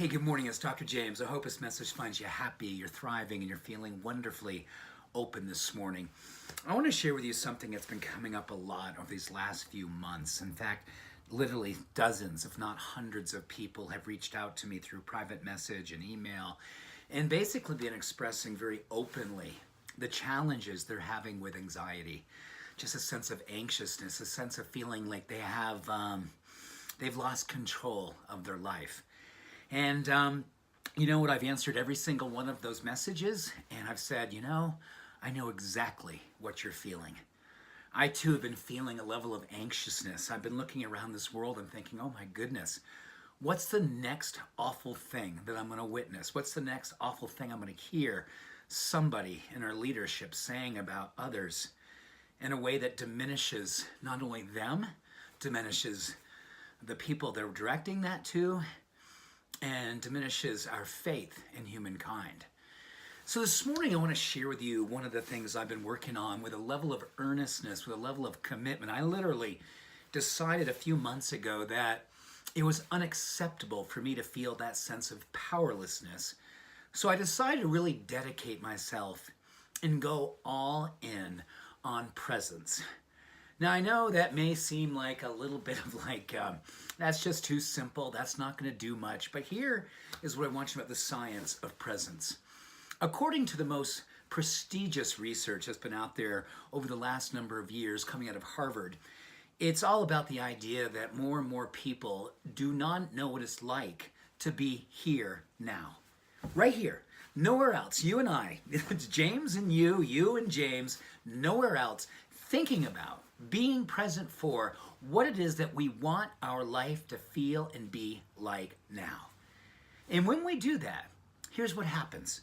Hey, good morning. It's Dr. James. I hope this message finds you happy, you're thriving, and you're feeling wonderfully open this morning. I want to share with you something that's been coming up a lot over these last few months. In fact, literally dozens, if not hundreds of people have reached out to me through private message and email and basically been expressing very openly the challenges they're having with anxiety. Just a sense of anxiousness, a sense of feeling like they've lost control of their life. And you know what? I've answered every single one of those messages, and I've said, I know exactly what you're feeling. I too have been feeling a level of anxiousness. I've been looking around this world and thinking, oh my goodness, what's the next awful thing that I'm going to witness? What's the next awful thing I'm going to hear somebody in our leadership saying about others in a way that diminishes not only them, diminishes the people they're directing that to, and diminishes our faith in humankind. So this morning I want to share with you one of the things I've been working on with a level of earnestness, with a level of commitment. I literally decided a few months ago that it was unacceptable for me to feel that sense of powerlessness. So I decided to really dedicate myself and go all in on presence. Now, I know that may seem like a little bit of that's just too simple, that's not going to do much, but here is what I want you to know about the science of presence. According to the most prestigious research that's been out there over the last number of years coming out of Harvard, it's all about the idea that more and more people do not know what it's like to be here now. Right here, nowhere else. You and I, it's James and you and James, nowhere else, thinking about being present for what it is that we want our life to feel and be like now. And when we do that, here's what happens.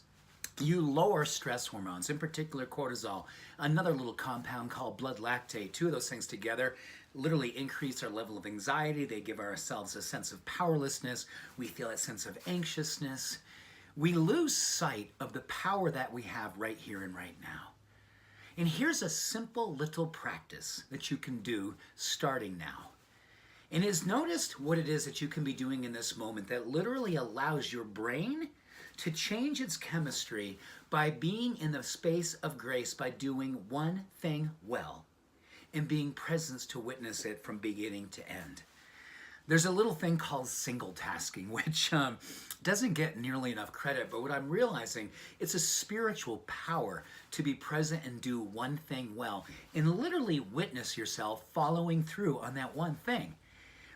You lower stress hormones, in particular cortisol, another little compound called blood lactate. Two of those things together literally increase our level of anxiety. They give ourselves a sense of powerlessness. We feel a sense of anxiousness. We lose sight of the power that we have right here and right now. And here's a simple little practice that you can do starting now. And is noticed what it is that you can be doing in this moment that literally allows your brain to change its chemistry by being in the space of grace, by doing one thing well and being present to witness it from beginning to end. There's a little thing called single tasking, which doesn't get nearly enough credit, but what I'm realizing, it's a spiritual power to be present and do one thing well and literally witness yourself following through on that one thing.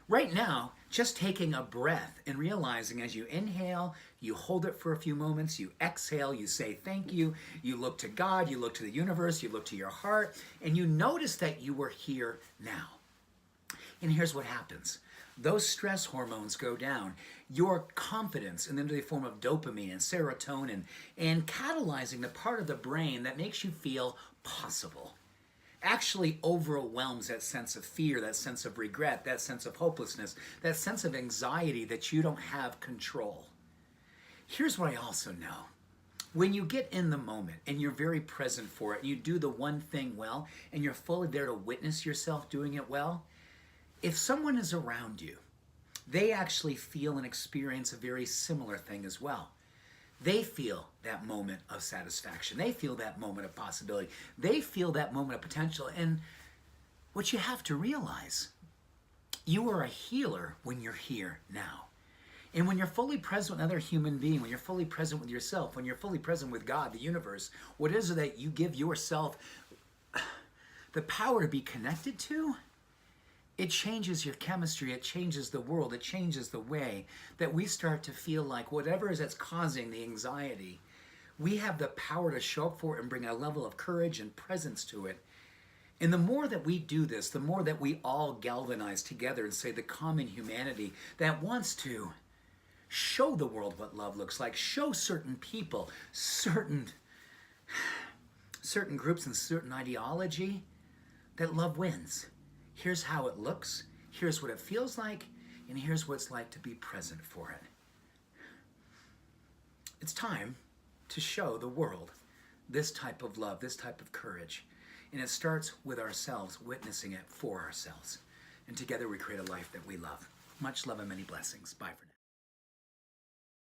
Right now, just taking a breath and realizing as you inhale, you hold it for a few moments, you exhale, you say thank you, you look to God, you look to the universe, you look to your heart, and you notice that you are here now. And here's what happens. Those stress hormones go down. Your confidence, and then they form of dopamine and serotonin, and catalyzing the part of the brain that makes you feel possible, actually overwhelms that sense of fear, that sense of regret, that sense of hopelessness, that sense of anxiety that you don't have control. Here's what I also know. When you get in the moment and you're very present for it, and you do the one thing well, and you're fully there to witness yourself doing it well, if someone is around you, they actually feel and experience a very similar thing as well. They feel that moment of satisfaction. They feel that moment of possibility. They feel that moment of potential. And what you have to realize, you are a healer when you're here now. And when you're fully present with another human being, when you're fully present with yourself, when you're fully present with God, the universe, what is it that you give yourself the power to be connected to? It changes your chemistry, it changes the world, it changes the way that we start to feel like whatever is that's causing the anxiety, we have the power to show up for it and bring a level of courage and presence to it. And the more that we do this, the more that we all galvanize together and say the common humanity that wants to show the world what love looks like, show certain people, certain groups and certain ideology that love wins. Here's how it looks, here's what it feels like, and here's what it's like to be present for it. It's time to show the world this type of love, this type of courage. And it starts with ourselves, witnessing it for ourselves. And together we create a life that we love. Much love and many blessings. Bye for now.